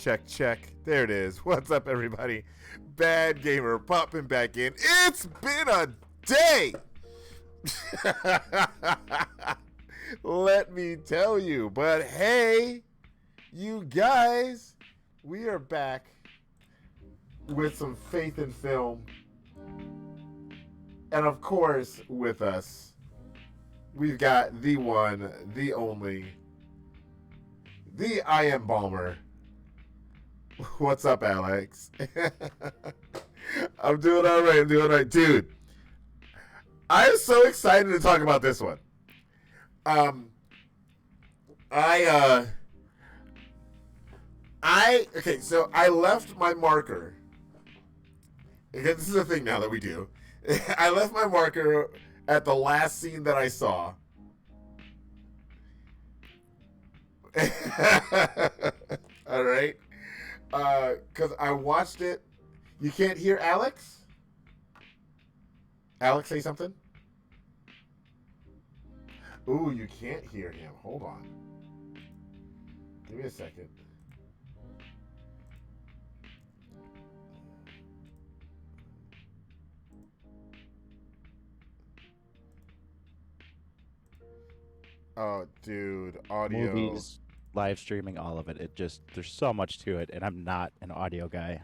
check, check. There it is. What's up, everybody? Bad Gamer popping back in. It's been a day. Let me tell you. But hey, you guys, we are back with some faith in film. And of course, with us, we've got the one, the only, the I Am Balmer. What's up, Alex? I'm doing all right. Dude, I'm so excited to talk about this one. Okay, so I left my marker. This is the thing now that we do. I left my marker at the last scene that I saw. All right. Because I watched it. You can't hear Alex? Alex, say something? Ooh, you can't hear him. Hold on. Give me a second. Oh, dude, audio. Movies, live streaming, all of it. There's so much to it, and I'm not an audio guy.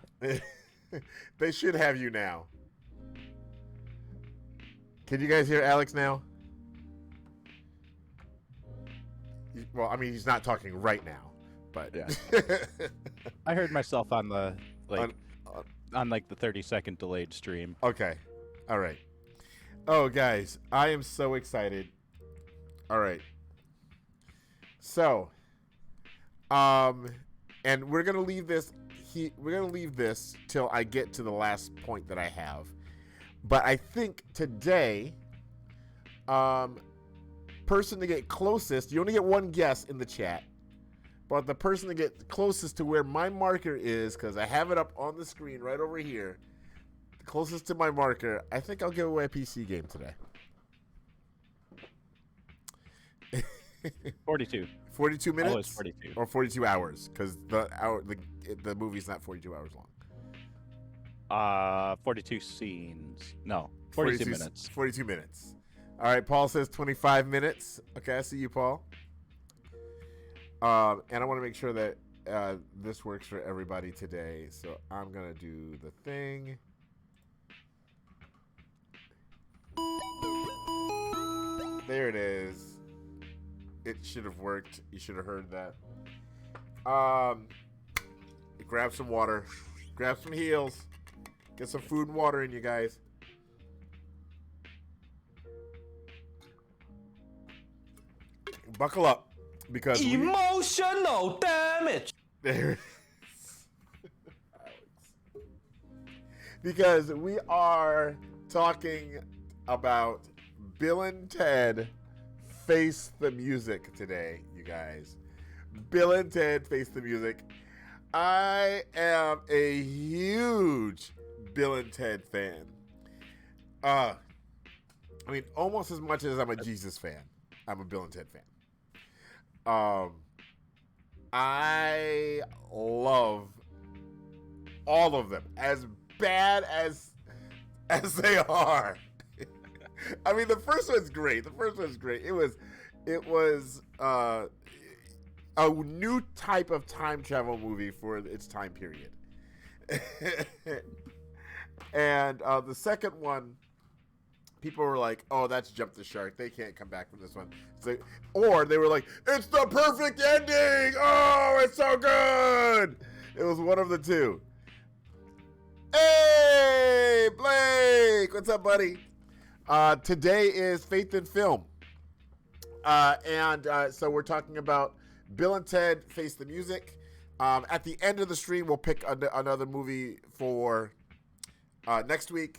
They should have you now. Can you guys hear Alex now? Well, I mean, he's not talking right now, but yeah. I heard myself on the on the 30-second delayed stream. Okay, all right. Oh, guys, I am so excited. All right. So, and we're gonna leave this. We're gonna leave this till I get to the last point that I have. But I think today, person to get closest. You only get one guess in the chat, but the person to get closest to where my marker is, because I have it up on the screen right over here, the closest to my marker. I think I'll give away a PC game today. 42. 42 minutes? Always 42. Or 42 hours, because the movie's not 42 hours long. 42 scenes. No, 42 minutes. 42 minutes. All right, Paul says 25 minutes. Okay, I see you, Paul. And I want to make sure that this works for everybody today, so I'm going to do the thing. There it is. It should have worked. You should have heard that. Grab some water. Grab some heels. Get some food and water in you guys. Buckle up, because emotional damage. There it is. Because we are talking about Bill and Ted Face the Music today, you guys. Bill and Ted Face the Music. I am a huge Bill and Ted fan. I mean, almost as much as I'm a Jesus fan, I'm a Bill and Ted fan. I love all of them, as bad as they are. I mean, the first one's great. It was a new type of time travel movie for its time period. And the second one, people were like, "Oh, that's Jump the Shark. They can't come back from this one." Or they were like, "It's the perfect ending. Oh, it's so good." It was one of the two. Hey, Blake, what's up, buddy? Today is Faith in Film. So we're talking about Bill and Ted Face the Music. At the end of the stream, we'll pick another movie for next week.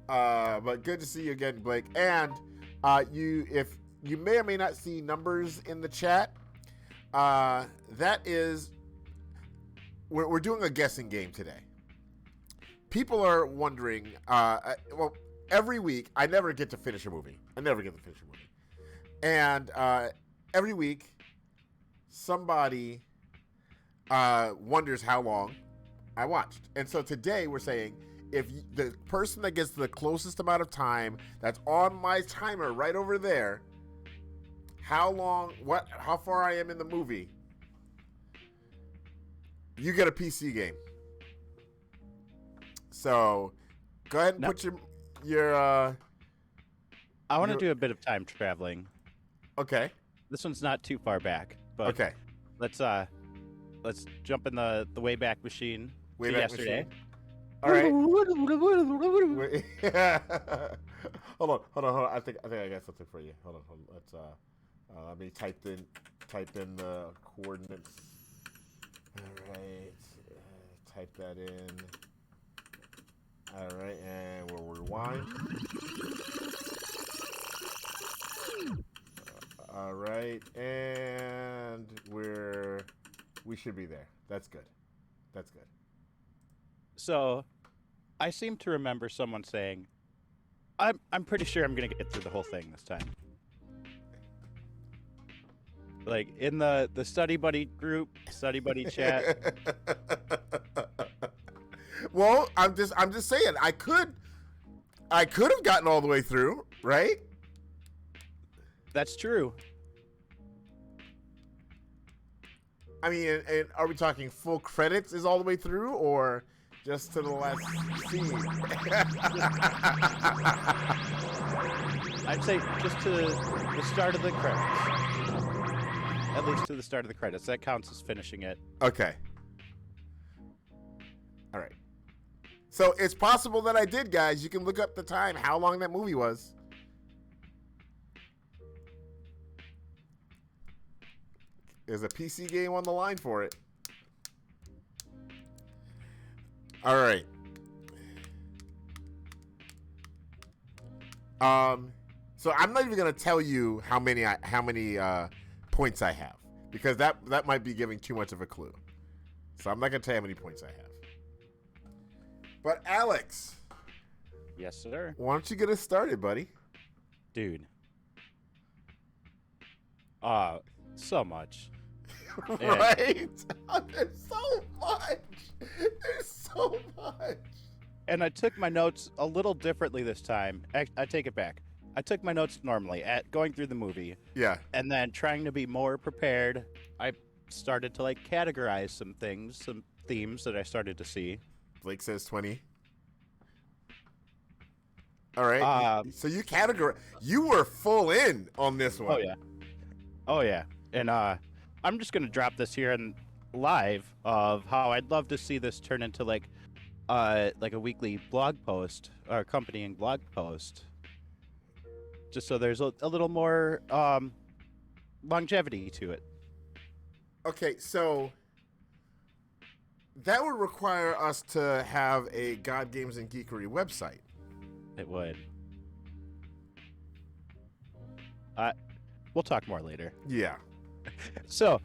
But good to see you again, Blake. And if you may or may not see numbers in the chat, that is, we're doing a guessing game today. People are wondering, well, every week, I never get to finish a movie. And every week, somebody wonders how long I watched. And so today we're saying if the person that gets the closest amount of time that's on my timer right over there, how far I am in the movie, you get a PC game. So go ahead and put your I want to do a bit of time traveling. Okay. This one's not too far back, but okay. Let's jump in the Wayback Machine to yesterday. Machine. All right. Hold on. I think I got something for you. Hold on. Let's let me type in the coordinates. All right. Type that in. All right, and we'll rewind. All right, and we should be there. That's good. So, I seem to remember someone saying, "I'm pretty sure I'm gonna get through the whole thing this time." Like in the study buddy group, study buddy chat. Well, I'm just saying I could have gotten all the way through, right? That's true. I mean, and are we talking full credits is all the way through, or just to the last scene? I'd say just to the start of the credits. At least to the start of the credits. That counts as finishing it. Okay. All right. So it's possible that I did, guys. You can look up the time, how long that movie was. There's a PC game on the line for it. All right. So I'm not even gonna tell you how many points I have, because that might be giving too much of a clue. So I'm not gonna tell you how many points I have. But Alex. Yes, sir. Why don't you get us started, buddy? Dude. So much. Right? There's so much. And I took my notes a little differently this time. I take it back. I took my notes normally at going through the movie. Yeah. And then trying to be more prepared, I started to categorize some things, some themes that I started to see. Blake says 20. All right. So you were full in on this one. Oh yeah. And I'm just gonna drop this here in live of how I'd love to see this turn into like a weekly blog post or accompanying blog post, just so there's a little more longevity to it. Okay, so that would require us to have a God Games and Geekery website. It would. We'll talk more later. Yeah. So,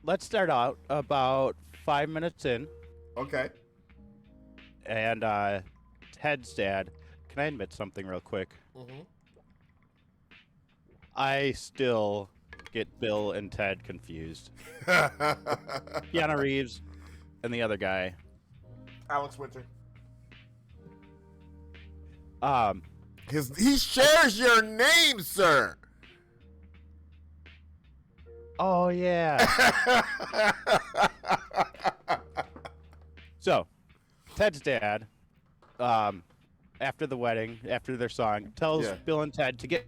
let's start out about 5 minutes in. Okay. And Ted's dad, can I admit something real quick? Mm-hmm. I still get Bill and Ted confused. Keanu Reeves and the other guy. Alex Winter. He shares your name, sir. Oh yeah. So, Ted's dad, after the wedding, after their song, tells Bill and Ted to get.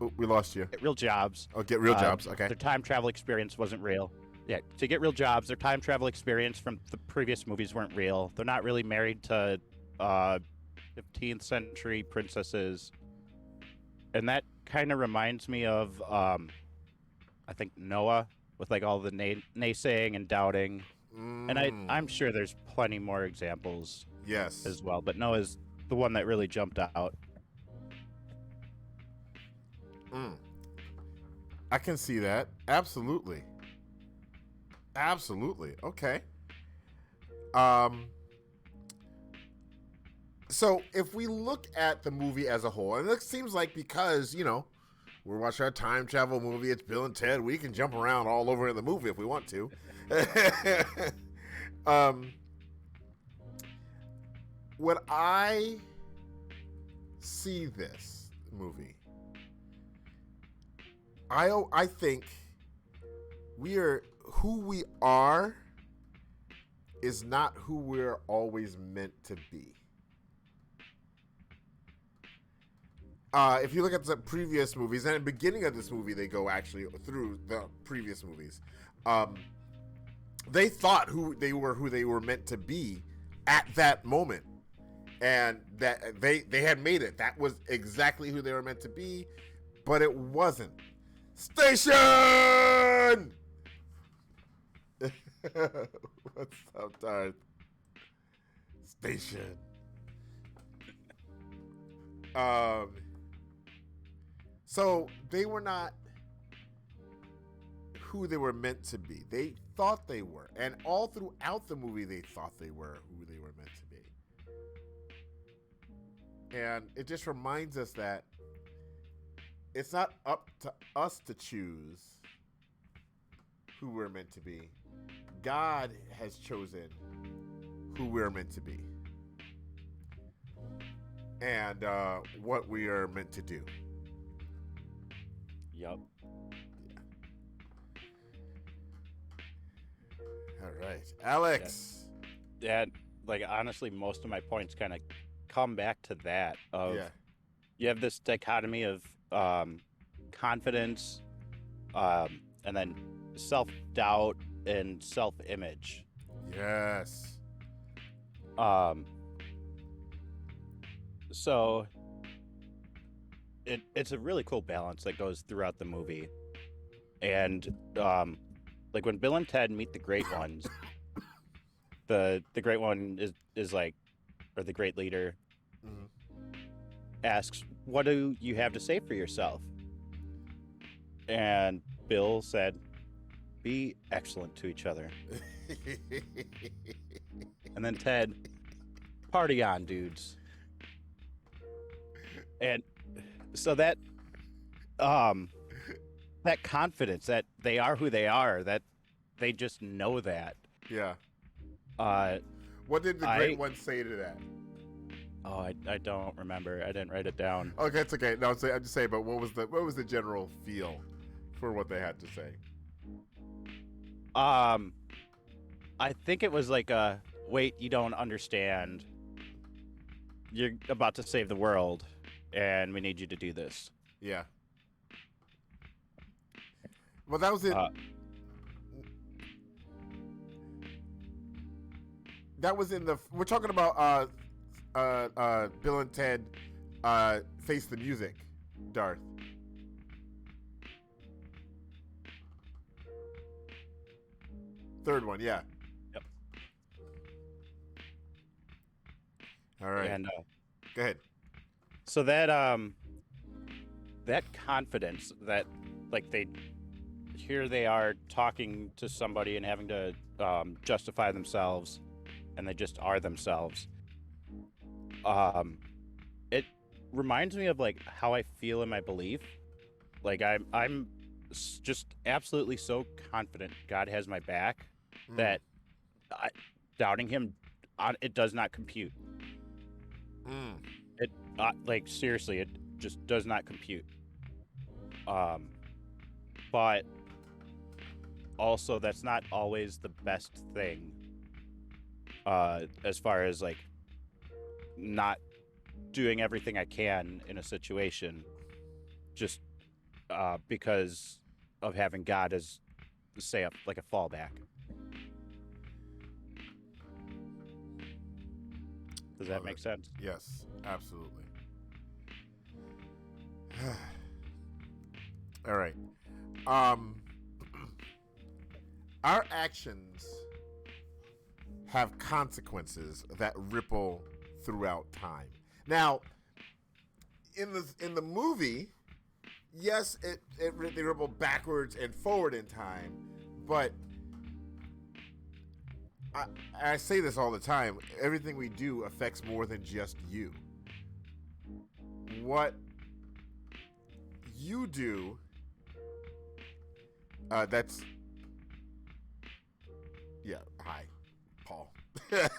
Oh, we lost you. Get real jobs. Oh, get real jobs. Okay. Their time travel experience wasn't real. Yeah, to get real jobs. Their time travel experience from the previous movies weren't real. They're not really married to 15th century princesses. And that kind of reminds me of, I think, Noah, with all the naysaying and doubting. And I'm sure there's plenty more examples. Yes. As well, but Noah's the one that really jumped out. I can see that. Absolutely. Okay. So if we look at the movie as a whole, and it seems like because, We're watching a time travel movie. It's Bill and Ted. We can jump around all over in the movie if we want to. When I see this movie, I think who we are is not who we're always meant to be. If you look at the previous movies, and at the beginning of this movie, they go actually through the previous movies. They thought who they were meant to be at that moment, and that they had made it. That was exactly who they were meant to be, but it wasn't. Station. What's up, Darth? Station. So they were not who they were meant to be. They thought they were, and all throughout the movie, they thought they were who they were meant to be. And it just reminds us that it's not up to us to choose who we're meant to be. God has chosen who we're meant to be and what we are meant to do. Yup. All right, Alex. That, like, honestly, most of my points kind of come back to that. You have this dichotomy of confidence, and then self-doubt and self-image. Yes. So it's a really cool balance that goes throughout the movie. And like when Bill and Ted meet the Great Ones, the Great One is like, or the Great Leader, asks, "What do you have to say for yourself?" And Bill said, "Be excellent to each other." And then Ted, "Party on, dudes." And so that that confidence that they are who they are, that they just know that. Yeah. Uh, What did the Great One say to that? Oh, I don't remember. I didn't write it down. Okay, it's okay. No, I'm just saying. But what was the general feel for what they had to say? I think it was like a, "Wait, you don't understand. You're about to save the world, and we need you to do this." Yeah. Well, that was it. That was in the. We're talking about Bill and Ted Face the Music, Darth. Third one, yeah. Yep. All right. And go ahead. so that that confidence that, like, here they are talking to somebody and having to justify themselves, and they just are themselves. It reminds me of like how I feel in my belief. Like I'm just absolutely so confident God has my back that doubting him, it does not compute. It like, seriously, it just does not compute. But also that's not always the best thing. As far as like not doing everything I can in a situation just because of having God as, say, like a fallback. Does that make sense? Yes, absolutely. All right. Our actions have consequences that ripple throughout time. Now, in the movie, yes, they ripple backwards and forward in time, but I say this all the time. Everything we do affects more than just you. What you do, that's, yeah, hi, Paul.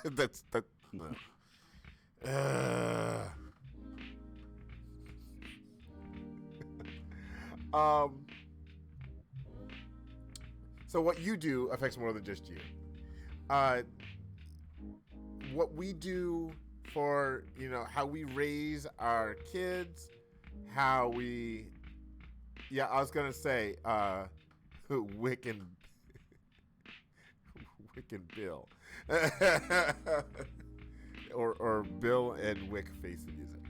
That's, that, so what you do affects more than just you. What we do for, you know, how we raise our kids, how we, yeah, I was gonna say, Wick and Bill, or Bill and Wick Face the Music.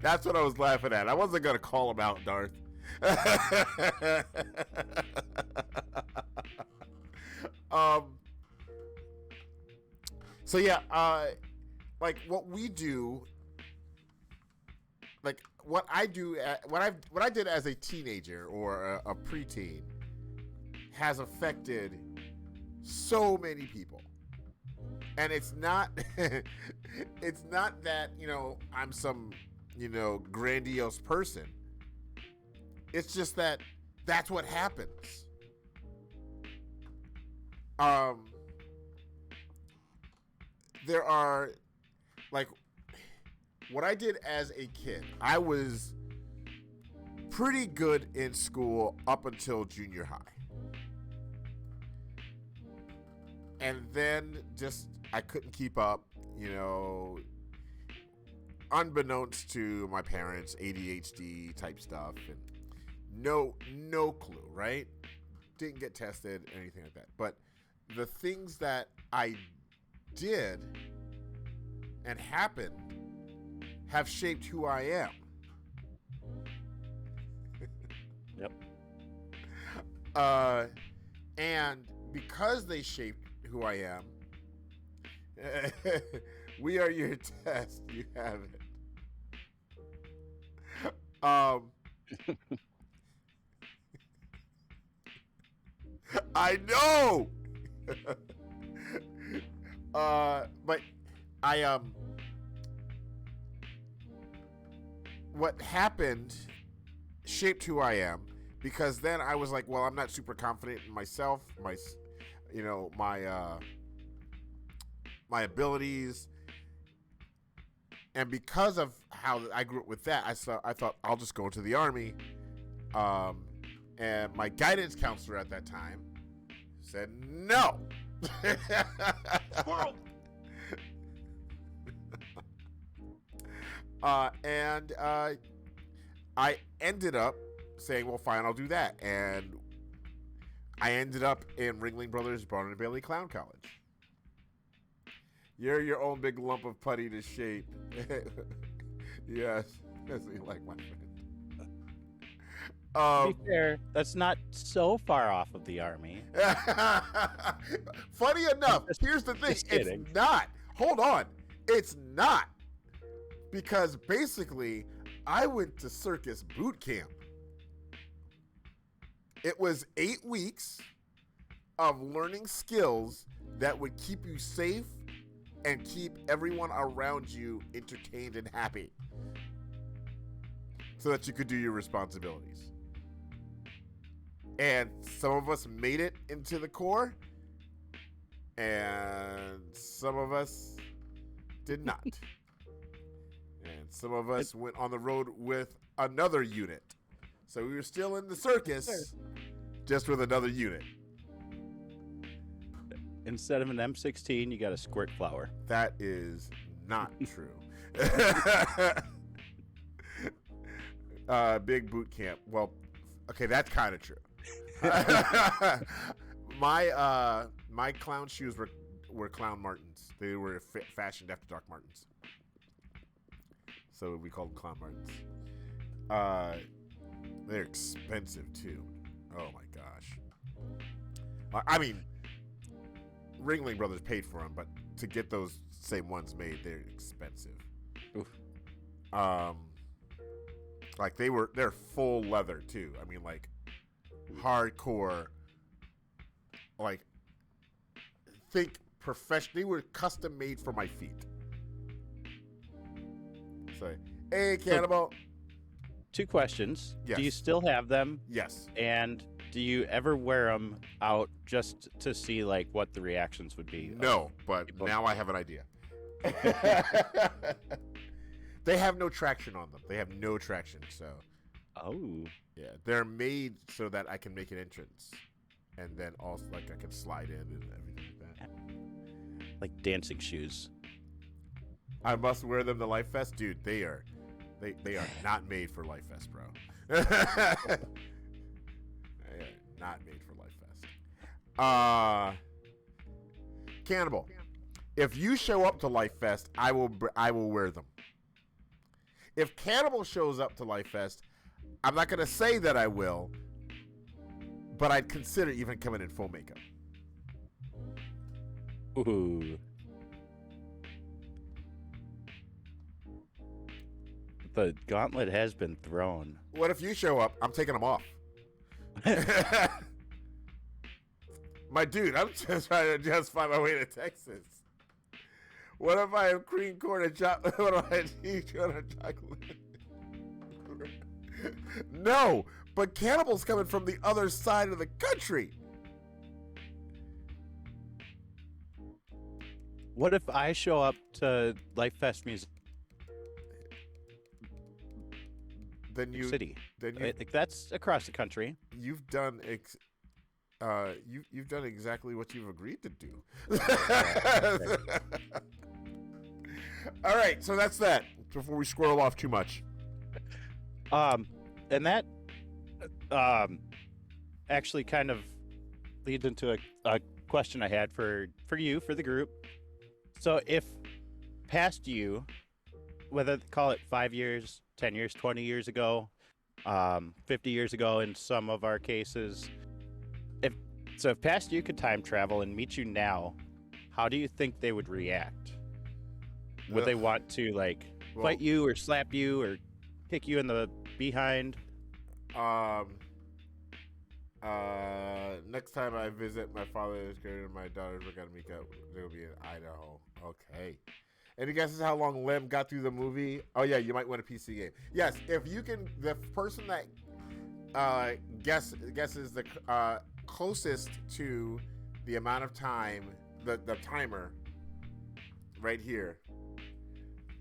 That's what I was laughing at. I wasn't gonna call him out, Darth. So yeah, like what we do, like what I do, what I did as a teenager or a preteen, has affected so many people, and it's not, it's not that, you know, I'm some, you know, grandiose person. It's just that that's what happens. There are, like, what I did as a kid, I was pretty good in school up until junior high. And then just, I couldn't keep up, you know, unbeknownst to my parents, ADHD type stuff, and no clue, right? Didn't get tested, anything like that. But the things that I did and happened have shaped who I am. Yep. And because they shaped who I am, we are your test. You have it. I know. But I what happened shaped who I am, because then I was like, well, I'm not super confident in myself, my abilities, and because of how I grew up with that, I thought I'll just go into the Army. And my guidance counselor at that time said no. Squirrel. And I ended up saying, well, fine, I'll do that. And I ended up in Ringling Brothers Barnum & Bailey Clown College. You're your own big lump of putty to shape. Yes, that's like my friend. To be fair, that's not so far off of the Army. Funny enough, here's the thing. It's not. Hold on. It's not. Because basically, I went to circus boot camp. It was 8 weeks of learning skills that would keep you safe and keep everyone around you entertained and happy, so that you could do your responsibilities. And some of us made it into the Corps, and some of us did not. And some of us went on the road with another unit. So we were still in the circus, just with another unit. Instead of an M16, you got a squirt flower. That is not true. Big boot camp. Well, okay, that's kind of true. My clown shoes were Clown Martens. They were fashioned after Doc Martens, so we called them Clown Martens. They're expensive too. Oh my gosh. I mean, Ringling Brothers paid for them, but to get those same ones made, they're expensive. Oof. Like they're full leather too. I mean, like hardcore. Like, think professional. They were custom made for my feet. So, hey, Cannibal. 2 questions. Yes. Do you still have them? Yes. And do you ever wear them out just to see like what the reactions would be? No, but people- now I have an idea. They have no traction on them. They have no traction, so Oh. yeah, they're made so that I can make an entrance, and then also like I can slide in and everything like that. Like dancing shoes. I must wear them to Life Fest, dude. They are not made for Life Fest, bro. They are not made for Life Fest. Cannibal. If you show up to Life Fest, I will wear them. If Cannibal shows up to Life Fest, I'm not gonna say that I will, but I'd consider even coming in full makeup. Ooh. The gauntlet has been thrown. What if you show up? I'm taking them off. My dude, I'm just trying to justify my way to Texas. What if I have cream corn and chocolate? What if I eat chocolate? No, but Cannibal's coming from the other side of the country. What if I show up to Life Fest Music Then City? then you, Like that's across the country. you've done you've done exactly what you've agreed to do. All right, so that's that. Before we squirrel off too much. And that actually kind of leads into a question I had for you, for the group. So if past you, whether call it 5 years, 10 years, 20 years ago, 50 years ago in some of our cases, if past you could time travel and meet you now, how do you think they would react? Would they want to like fight you or slap you or kick you in the behind? Next time I visit my father's grave and my daughters, we're gonna meet up. They'll be in Idaho. Okay. Any guesses how long Lem got through the movie? Oh yeah, you might win a PC game. Yes, if you can, the person that guesses the closest to the amount of time, the timer, right here.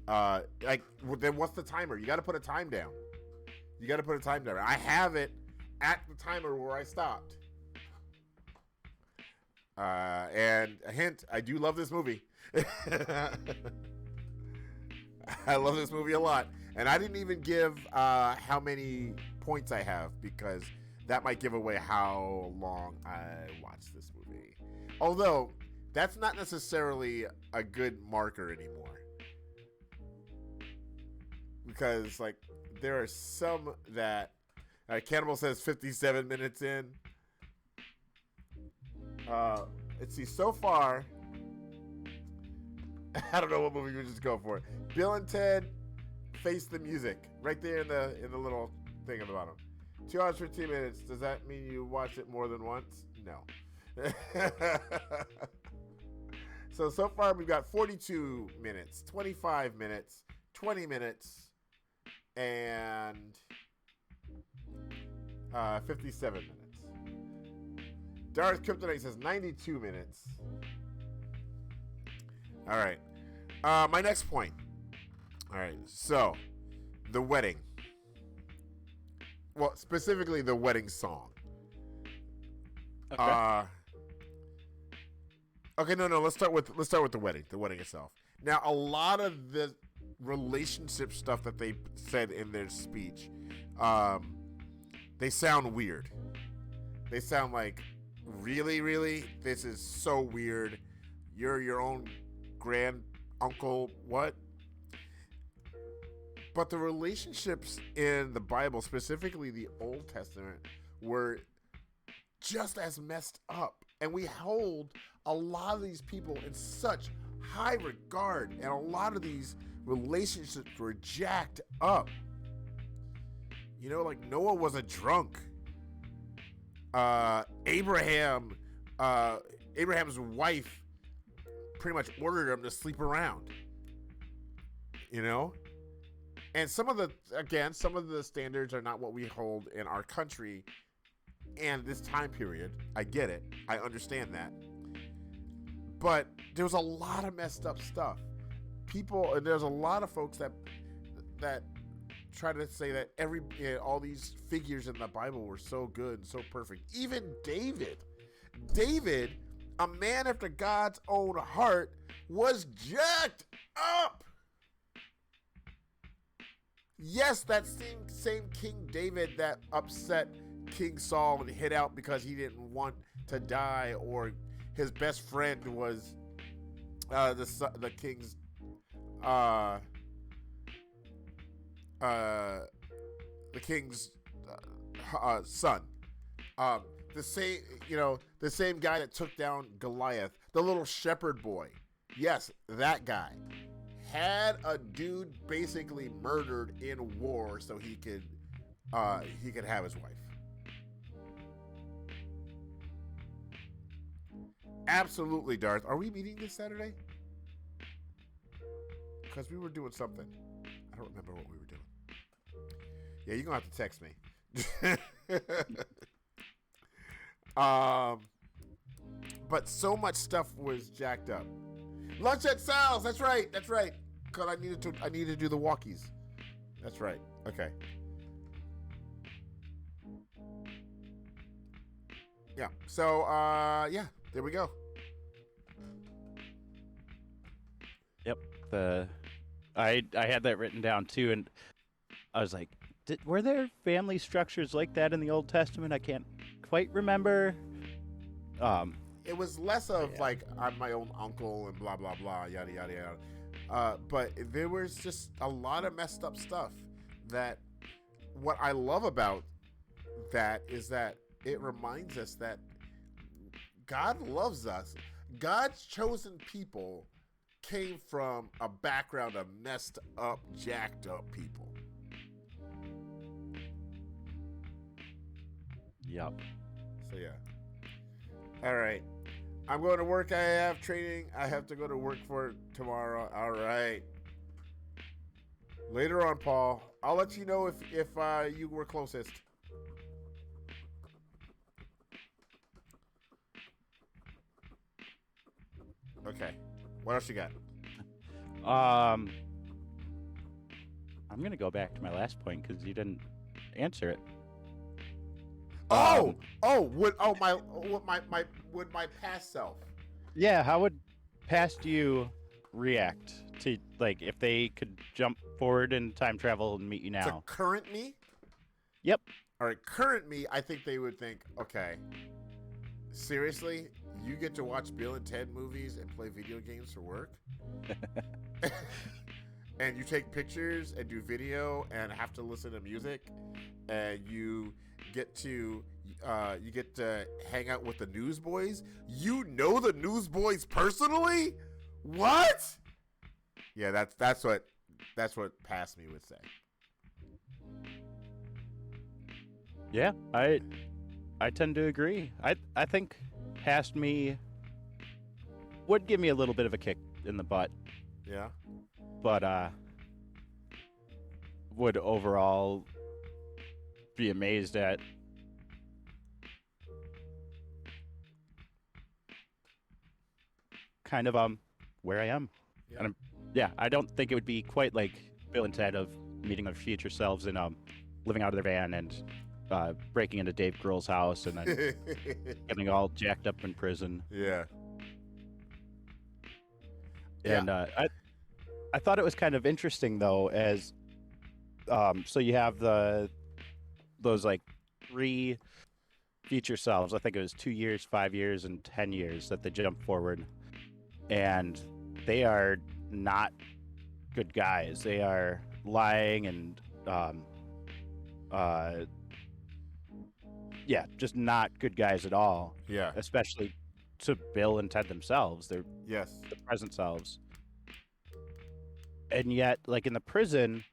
Then what's the timer? You got to put a time down. You got to put a time down. I have it at the timer where I stopped. And a hint, I do love this movie. I love this movie a lot. And I didn't even give how many points I have because that might give away how long I watched this movie. Although, that's not necessarily a good marker anymore. Because, like, there are some that... Cannibal says 57 minutes in. Let's see, so far... I don't know what movie we just go for. Bill and Ted Face the Music. Right there in the little thing at the bottom. 2 hours, 15 minutes. Does that mean you watch it more than once? No. So far we've got 42 minutes, 25 minutes, 20 minutes, and 57 minutes. Darth Kryptonite says 92 minutes. All right. My next point. All right. So, the wedding. Well, specifically the wedding song. Okay. Okay, no. Let's start with the wedding itself. Now, a lot of the relationship stuff that they said in their speech, they sound weird. They sound like, really, this is so weird. You're your own grand uncle, what? But the relationships in the Bible, specifically the Old Testament, were just as messed up. And we hold a lot of these people in such high regard, and a lot of these relationships were jacked up. You know, like Noah was a drunk. Abraham's wife pretty much ordered him to sleep around. You know? And some of the standards are not what we hold in our country and this time period. I get it. I understand that. But there was a lot of messed up stuff. And there's a lot of folks that try to say that all these figures in the Bible were so good and so perfect. Even David, a man after God's own heart, was jacked up. Yes, that same King David that upset King Saul and hid out because he didn't want to die, or his best friend was the king's son. The same guy that took down Goliath, the little shepherd boy. Yes, that guy had a dude basically murdered in war so he could have his wife. Absolutely, Darth. Are we meeting this Saturday? Because we were doing something. I don't remember what we were doing. Yeah, you're going to have to text me. But so much stuff was jacked up. Lunch at Sal's. That's right. Because I needed to do the walkies. That's right. Okay. Yeah. So, yeah. There we go. Yep. I had that written down too, and I was like, were there family structures like that in the Old Testament? I can't quite remember. It was less of like I'm my own uncle and blah blah blah yada yada yada. But there was just a lot of messed up stuff. That what I love about that is that it reminds us that God loves us. God's chosen people came from a background of messed up, jacked up people. Yep. So yeah. All right. I'm going to work. I have training. I have to go to work for tomorrow. All right. Later on, Paul. I'll let you know if you were closest. Okay. What else you got? I'm gonna go back to my last point because you didn't answer it. Would my past self? Yeah, how would past you react to, like, if they could jump forward in time travel and meet you now? To current me? Yep. All right, current me, I think they would think, okay, seriously, you get to watch Bill and Ted movies and play video games for work? And you take pictures and do video and have to listen to music, and you get to hang out with the Newsboys. You know the Newsboys personally? What? Yeah, that's what past me would say. Yeah, I tend to agree. I think past me would give me a little bit of a kick in the butt. Yeah. But would overall be amazed at kind of where I am. Yeah. And I don't think it would be quite like Bill and Ted of meeting their future selves and living out of their van and breaking into Dave Grohl's house and then getting all jacked up in prison. Yeah. And I thought it was kind of interesting though, as so you have those like 3 future selves. I think it was 2 years, 5 years, and 10 years that they jump forward, and they are not good guys. They are lying and just not good guys at all. Yeah. Especially to Bill and Ted themselves. They're Yes. the present selves. And yet, like in the prison,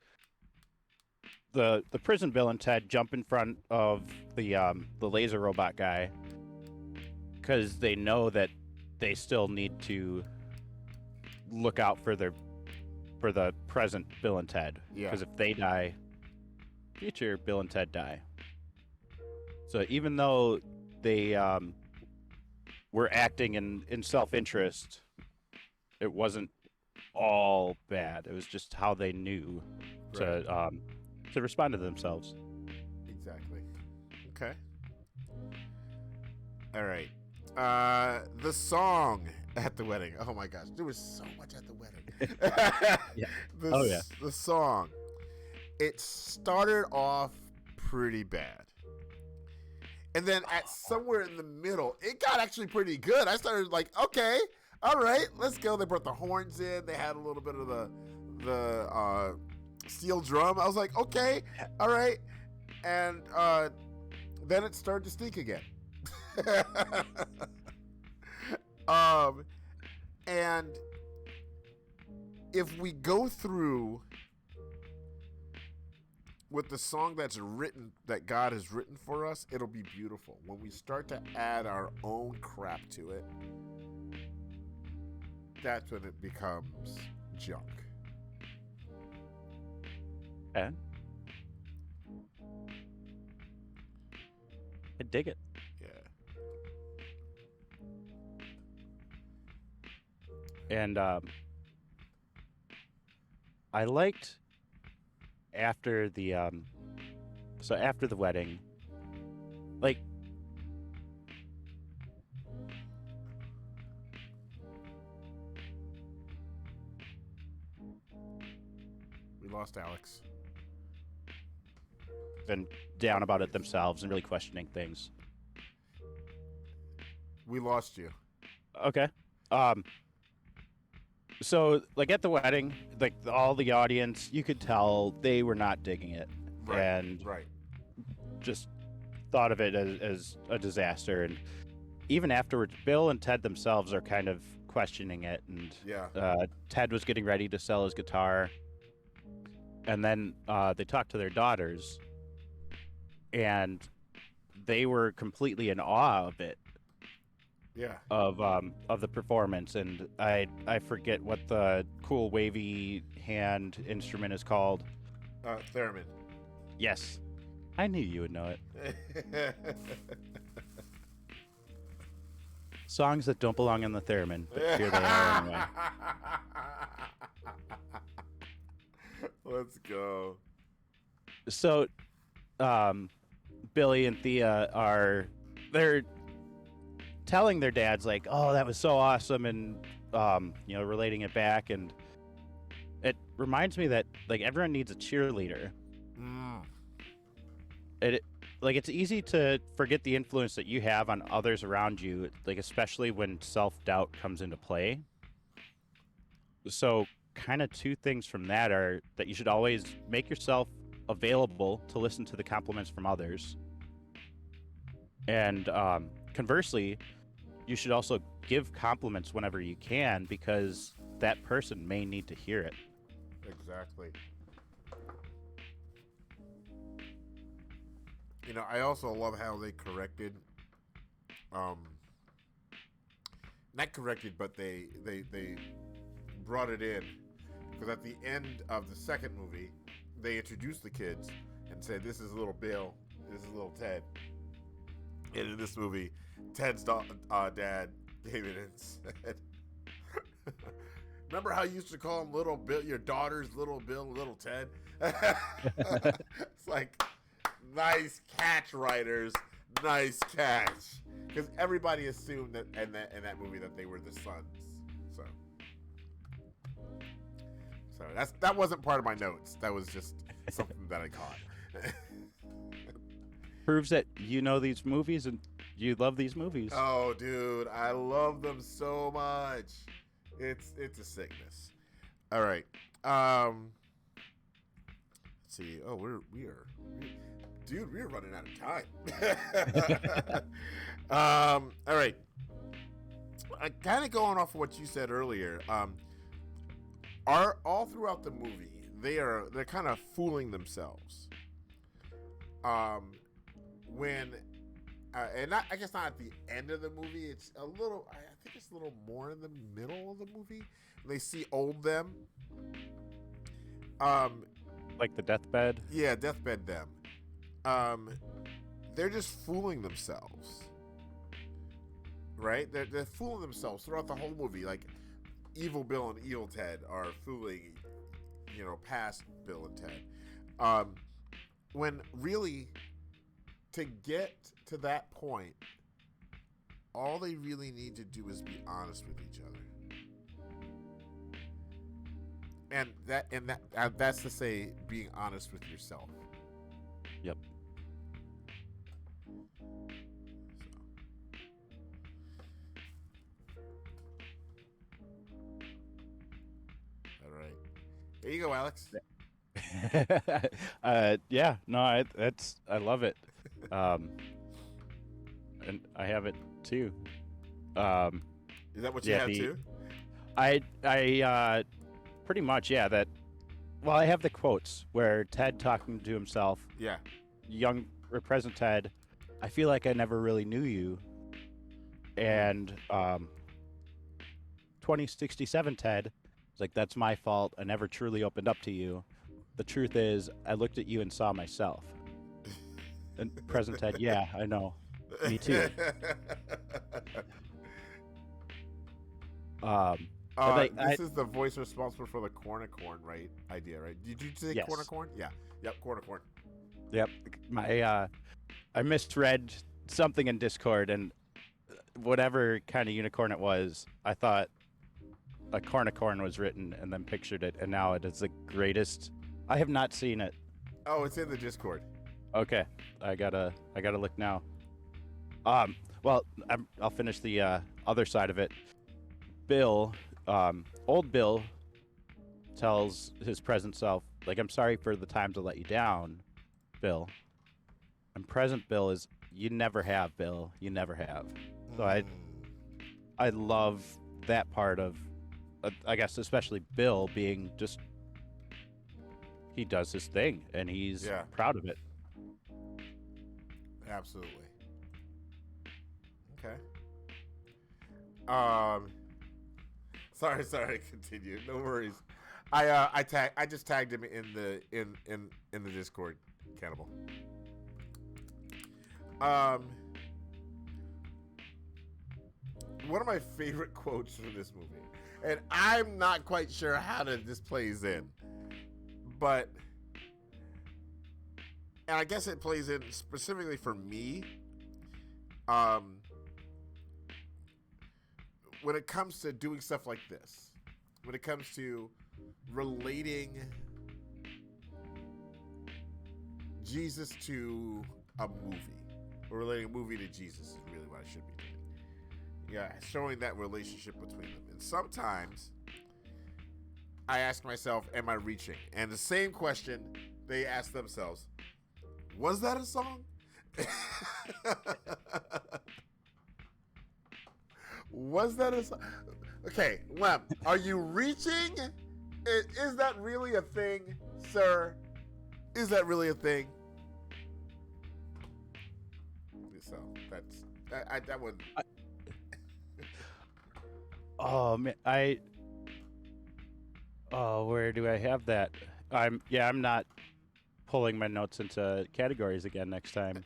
the prison Bill and Ted jump in front of the laser robot guy because they know that they still need to look out for their for the present Bill and Ted. Yeah. Because if they die, future Bill and Ted die. So even though they were acting in self-interest, it wasn't all bad. It was just how they knew to respond to themselves. Exactly. Okay. All right. The song at the wedding. Oh my gosh, there was so much at the wedding. Yeah. The, The song. It started off pretty bad. And then at somewhere in the middle, it got actually pretty good. I started like, okay, all right, let's go. They brought the horns in. They had a little bit of the steel drum. I was like, okay, all right. And then it started to stink again. And if we go through with the song that's written, that God has written for us, it'll be beautiful. When we start to add our own crap to it, that's when it becomes junk. And I dig it. Yeah. And I liked after the after the wedding, like, we lost Alex. been down about it themselves and really questioning things. We lost you. Okay. So, like, at the wedding, like, all the audience, you could tell they were not digging it. Right. And Right. just thought of it as a disaster. And even afterwards, Bill and Ted themselves are kind of questioning it. And Yeah. Ted was getting ready to sell his guitar. And then they talked to their daughters. And they were completely in awe of it. Yeah. Of the performance, and I forget what the cool wavy hand instrument is called. Theremin. Yes, I knew you would know it. Songs that don't belong in the theremin, but here they are anyway. Let's go. So, Billy and Thea they're telling their dads, like, oh, that was so awesome, and relating it back. And it reminds me that, like, everyone needs a cheerleader. It's easy to forget the influence that you have on others around you, like, especially when self-doubt comes into play. So kind of two things from that are that you should always make yourself available to listen to the compliments from others, and conversely, you should also give compliments whenever you can, because that person may need to hear it. Exactly. You know, I also love how they corrected, not corrected, but they brought it in, because at the end of the second movie, they introduced the kids and said, this is little Bill, this is little Ted. And in this movie, Ted's dad came in and said, remember how you used to call him Little Bill, your daughter's Little Bill, Little Ted? It's like, nice catch, writers. Nice catch. Because everybody assumed that in that movie that they were the sons. So that wasn't part of my notes. That was just something that I caught. Proves that you know these movies and you love these movies. Oh, dude, I love them so much. It's a sickness. All right. Let's see. Oh, we're running out of time. All right. Kind of going off of what you said earlier. Are all throughout the movie they're kind of fooling themselves. When I guess not at the end of the movie. It's a little. I think it's a little more in the middle of the movie. They see old them, Like the deathbed. Yeah, deathbed them. They're just fooling themselves, right? They're fooling themselves throughout the whole movie. Like evil Bill and evil Ted are fooling, past Bill and Ted. When really, to get to that point, all they really need to do is be honest with each other. And that's to say, being honest with yourself. Yep. All right. There you go, Alex. Yeah, no, I love it. And I have it too. Is that what you yeah, have too? I pretty much, yeah, that. Well, I have the quotes where Ted talking to himself, Yeah. young or present Ted, I feel like I never really knew you. And 2067 Ted, it's like, that's my fault. I never truly opened up to you. The truth is, I looked at you and saw myself. And present Ted, yeah, I know. Me too. This is the voice responsible for the cornicorn, right? Idea, right? Did you say Yes. cornicorn? Yeah. Yep, cornicorn. Yep. I misread something in Discord, and whatever kind of unicorn it was, I thought a cornicorn was written and then pictured it, and now it is the greatest. I have not seen it. Oh, it's in the Discord. Okay, I gotta look now. Well, I'll finish the other side of it. Bill, old Bill, tells his present self, like, I'm sorry for the times I let you down, Bill. And present Bill is, you never have, Bill. You never have. So I love that part of, I guess, especially Bill being just, he does his thing and he's proud of it. Absolutely. Okay. Sorry, continue. No worries. I just tagged him in the Discord, Cannibal. One of my favorite quotes from this movie, and I'm not quite sure how this plays in, but, and I guess it plays in specifically for me, when it comes to doing stuff like this, when it comes to relating Jesus to a movie, or relating a movie to Jesus is really what I should be doing. Yeah, showing that relationship between them. And sometimes I ask myself, am I reaching? And the same question they ask themselves, was that a song? Was that a song? Okay, Lem, are you reaching? Is that really a thing, sir? Is that really a thing? So that's that would. Oh man, where do I have that? I'm not pulling my notes into categories again next time.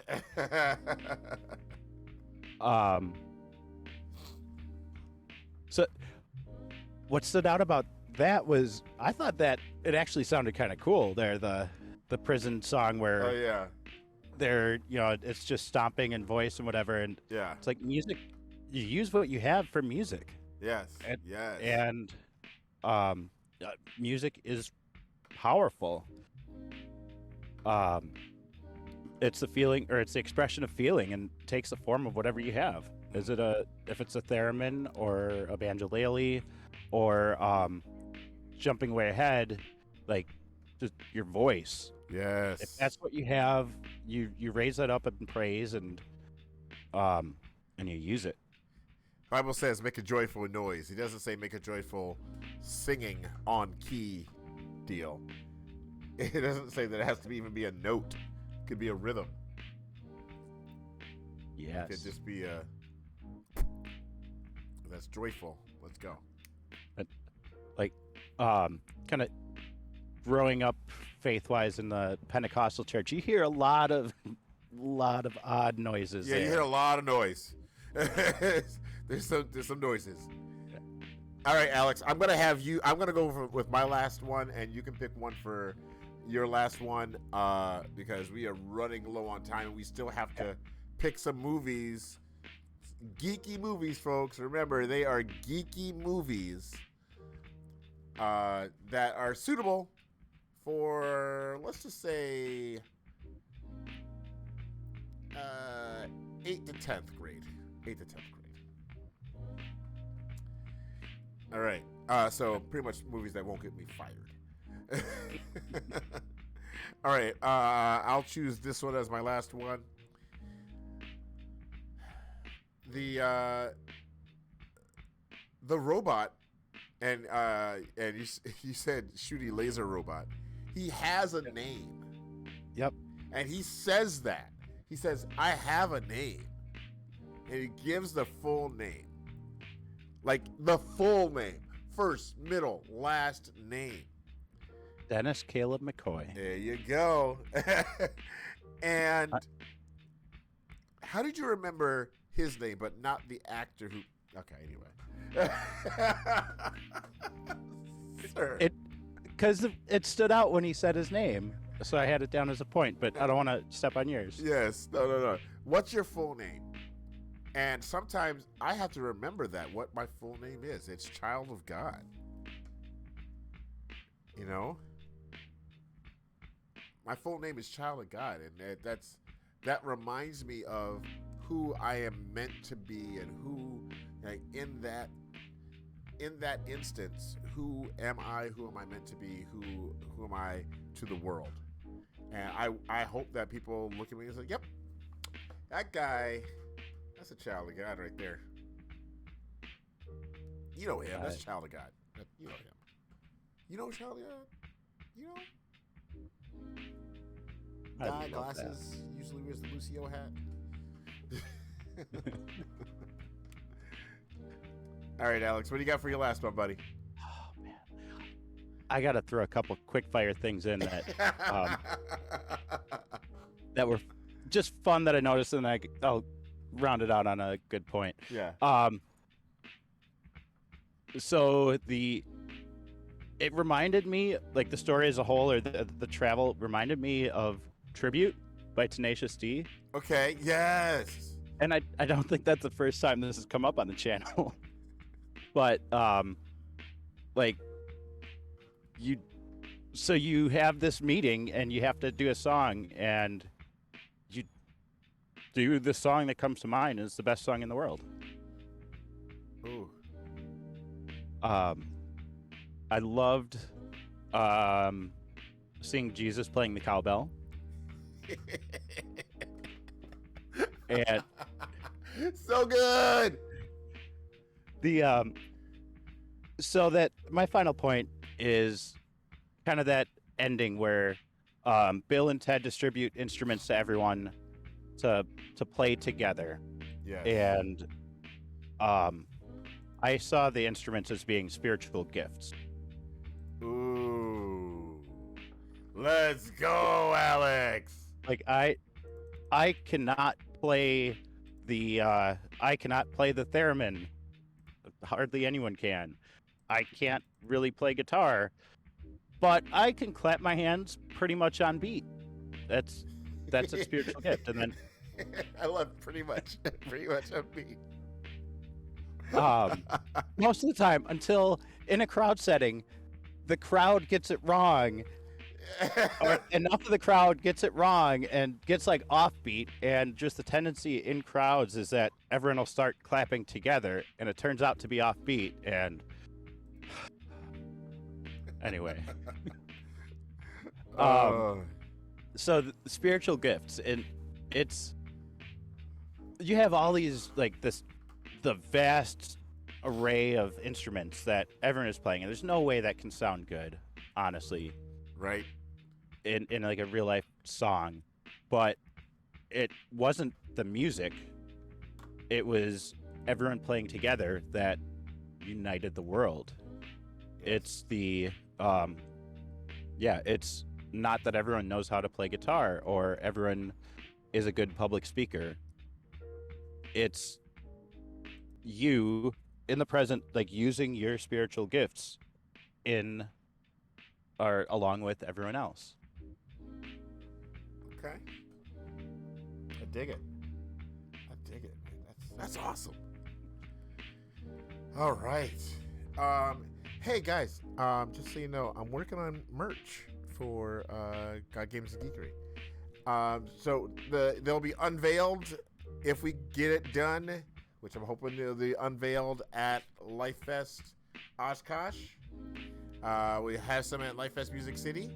So what stood out about that was, I thought that it actually sounded kind of cool there, the prison song where Oh yeah. they're, it's just stomping and voice and whatever, and Yeah. it's like music, you use what you have for music. Yes. And, yes. And music is powerful. It's the feeling, or it's the expression of feeling, and takes the form of whatever you have. Is it if it's a theremin or a banjolele, or jumping way ahead, like just your voice. Yes. If that's what you have, you raise that up in praise, and you use it. Bible says make a joyful noise. He doesn't say make a joyful singing on key deal. It doesn't say that it has to even be a note. It could be a rhythm. Yes. It could just be a. That's joyful. Let's go. Kind of growing up faith-wise in the Pentecostal church, you hear a lot of odd noises. Yeah, there. you hear a lot of noise. there's some noises. All right, Alex, I'm gonna go with my last one, and you can pick one for your last one, because we are running low on time, and we still have to pick some movies, geeky movies, folks. Remember, they are geeky movies that are suitable for, let's just say, 8th to 10th grade. 8th to 10th grade. All right. So pretty much movies that won't get me fired. All right. I'll choose this one as my last one. The robot, and you said Shooty Laser Robot. He has a name. Yep. And he says that. He says, "I have a name," and he gives the full name. Like the full name. First, middle, last name. Dennis Caleb McCoy. There you go. And how did you remember his name, but not the actor who... Okay, anyway. Sir. Because it stood out when he said his name, so I had it down as a point, but I don't want to step on yours. Yes. No. What's your full name? And sometimes I have to remember what my full name is. It's Child of God. You know? My full name is Child of God, and that reminds me of who I am meant to be, and who, like, in that instance, who am I meant to be, who am I to the world. And I hope that people look at me and say, yep, that guy, that's a child of God right there. You know him. That's Child of God. You know him. You know Child of God? You know? Guy, glasses, usually wears the Lucio hat. All right, Alex, what do you got for your last one, buddy? Oh, man. I got to throw a couple quick fire things in that that were just fun that I noticed, and I'll round it out on a good point. Yeah. So it reminded me, like the story as a whole, or the travel reminded me of Tribute by Tenacious D. Okay, yes. And I don't think that's the first time this has come up on the channel. But like you have this meeting and you have to do a song, and you do the song that comes to mind, and it's the best song in the world. Ooh. I loved seeing Jesus playing the cowbell. And so good. So that my final point is kind of that ending where Bill and Ted distribute instruments to everyone to play together. Yes. And I saw the instruments as being spiritual gifts. Ooh. Let's go, Alex. Like I cannot play the theremin. Hardly anyone can. I can't really play guitar, but I can clap my hands pretty much on beat. That's a spiritual gift. And then I love pretty much on beat. Most of the time, until in a crowd setting, the crowd gets it wrong. Or enough of the crowd gets it wrong and gets like offbeat, and just the tendency in crowds is that everyone will start clapping together, and it turns out to be offbeat. And anyway, so the spiritual gifts, and you have all these, like, the vast array of instruments that everyone is playing, and there's no way that can sound good, honestly. Right. In like a real life song, but it wasn't the music, it was everyone playing together that united the world. It's the Yeah, it's not that everyone knows how to play guitar or everyone is a good public speaker. It's you in the present, like using your spiritual gifts in or along with everyone else. Okay. I dig it. I dig it, man. That's awesome. All right. Hey guys. Just so you know, I'm working on merch for God Games and Geekery. So they'll be unveiled if we get it done, which I'm hoping they'll be unveiled at Life Fest Oshkosh. We have some at Life Fest Music City,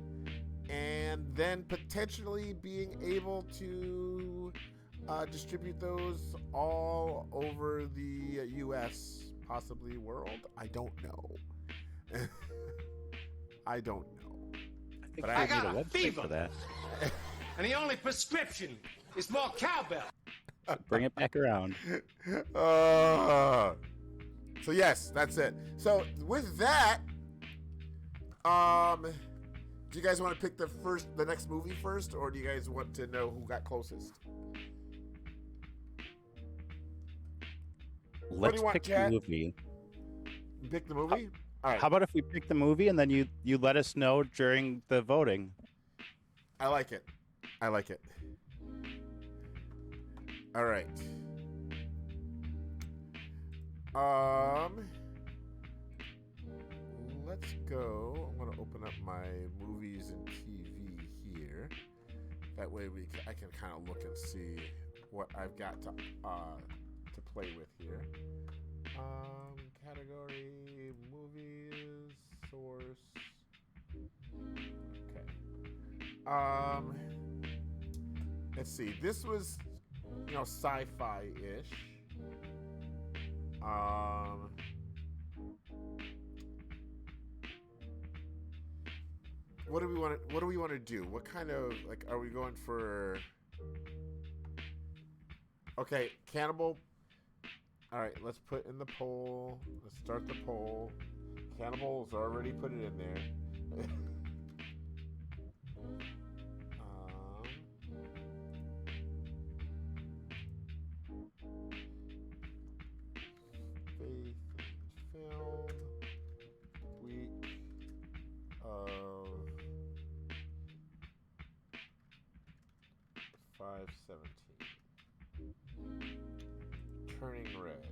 and then potentially being able to distribute those all over the U.S., possibly world. I don't know. I don't know. I think But we I need got a a website fever. for that. And the only prescription is more cowbell. Bring it back around. So yes, that's it. So with that, do you guys want to pick the next movie first, or do you guys want to know who got closest? What do Let's you want, pick Chad? the movie. Pick the movie. All right. How about if we pick the movie and then you let us know during the voting? I like it. I like it. All right. Let's go. I'm gonna open up my movies and TV here. That way I can kind of look and see what I've got to play with here. Category movies source. Okay. Let's see. This was, sci-fi-ish. What do we want to do? What kind of, are we going for? Okay, Cannibal. All right, let's put in the poll. Let's start the poll. Cannibal's already put it in there. Faith film week of 5/17. Turning Red.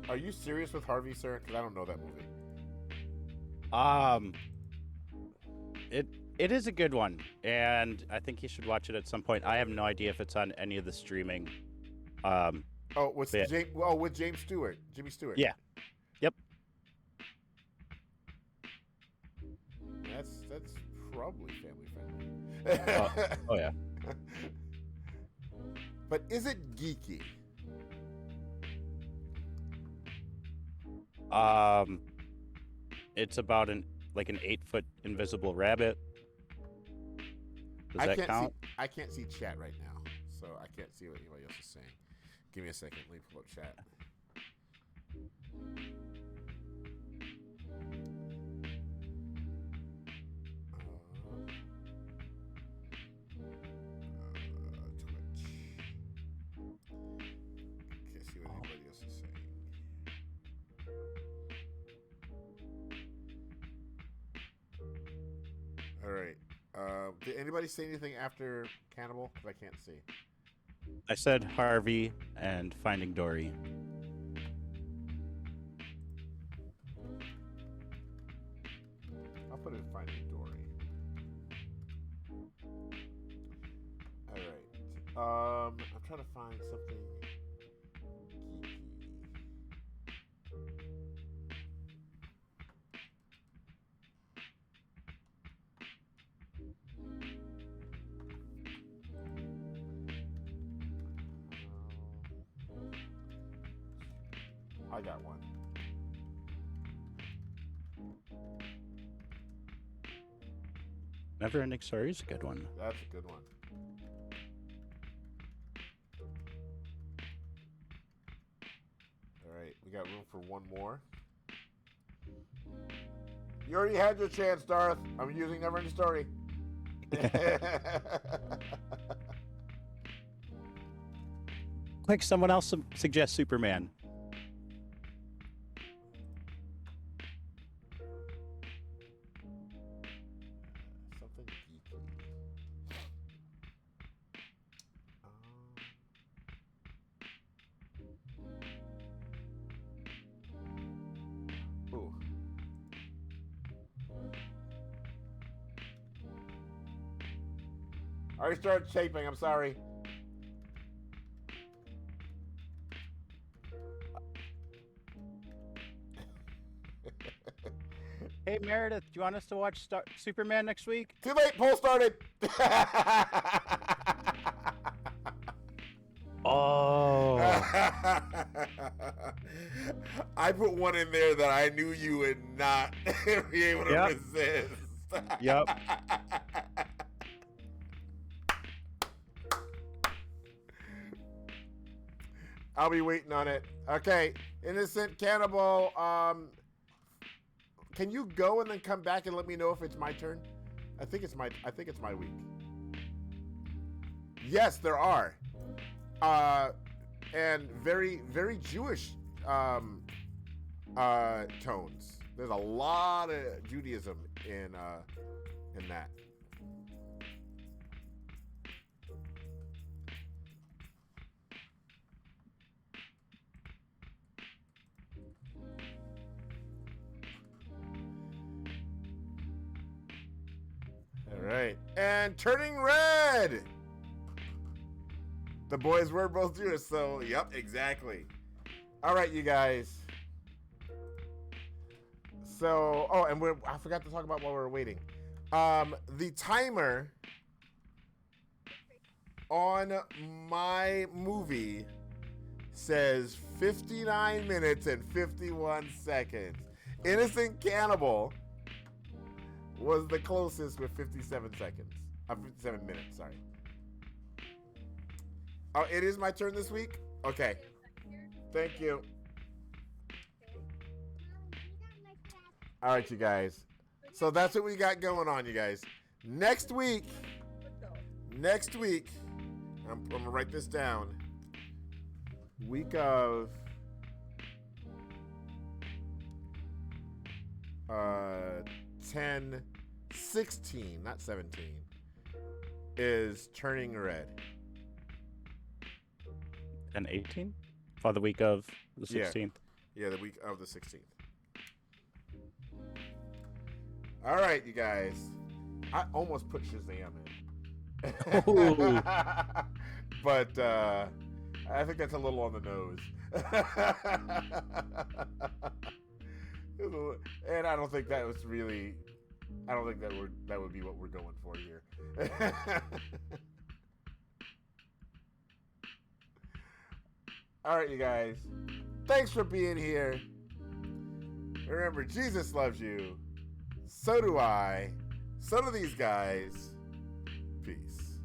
Are you serious with Harvey, sir? Because I don't know that movie. It is a good one, and I think you should watch it at some point. I have no idea if it's on any of the streaming. With James Stewart, Jimmy Stewart. Yeah. Yep. That's probably family friendly. Oh yeah. But is it geeky? It's about an 8-foot invisible rabbit. Does that count? I can't see chat right now, so I can't see what anybody else is saying. Give me a second. Let me pull up chat. Twitch. Can't see what anybody else is saying. All right. Did anybody say anything after Cannibal? Because I can't see. I said Harvey and Finding Dory. I'll put in Finding Dory. All right. I'm trying to find something geeky. I got one. Never Ending Story is a good one. That's a good one. All right, we got room for one more. You already had your chance, Darth. I'm using Neverending Story. Quick, someone else suggest Superman. Something geeky. Ooh. I already started shaping. I'm sorry. Hey Meredith, do you want us to watch Superman next week? Too late. Poll started. Oh. I put one in there that I knew you would not be able to resist. Yep. I'll be waiting on it. Okay, Innocent Cannibal. Can you go and then come back and let me know if it's my turn? I think it's my week. Yes, there are. And very, very Jewish tones. There's a lot of Judaism in that. All right, and Turning Red. The boys were both Jewish, so yep, exactly. All right, you guys. So, oh, and I forgot to talk about while we were waiting. The timer on my movie says 59 minutes and 51 seconds. Innocent Cannibal was the closest with 57 seconds. 57 minutes, sorry. Oh, it is my turn this week? Okay. Thank you. All right, you guys. So that's what we got going on, you guys. Next week, I'm going to write this down. Week of 10, 16, not 17, is Turning Red. And 18? For the week of the 16th? Yeah, the week of the 16th. All right, you guys. I almost put Shazam in. But I think that's a little on the nose. And I don't think that was really, I don't think that would be what we're going for here. All right, you guys. Thanks for being here. Remember, Jesus loves you. So do I. So do these guys. Peace.